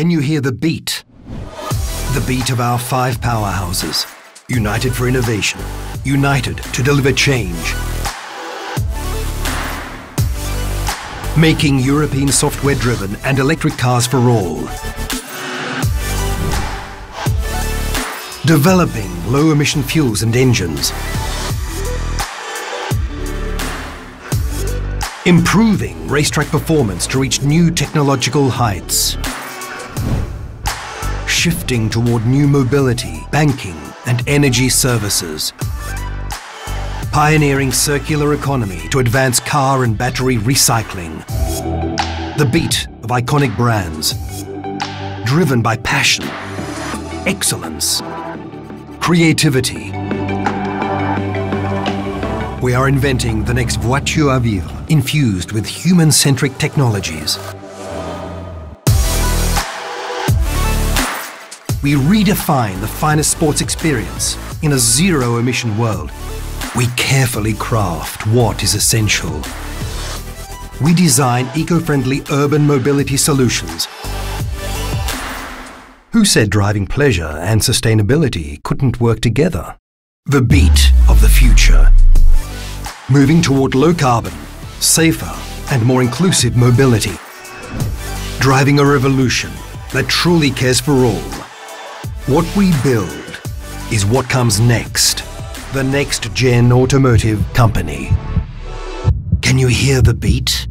Can you hear the beat? The beat of our 5 powerhouses, united for innovation, united to deliver change. Making European software-driven and electric cars for all. Developing low-emission fuels and engines. Improving racetrack performance to reach new technological heights. Shifting toward new mobility, banking and energy services. Pioneering circular economy to advance car and battery recycling. The beat of iconic brands. Driven by passion, excellence, creativity. We are inventing the next voiture à vivre, infused with human-centric technologies. We redefine the finest sports experience in a zero-emission world. We carefully craft what is essential. We design eco-friendly urban mobility solutions. Who said driving pleasure and sustainability couldn't work together? The beat of the future. Moving toward low-carbon, safer and more inclusive mobility. Driving a revolution that truly cares for all. What we build is what comes next. The next-gen automotive company. Can you hear the beat?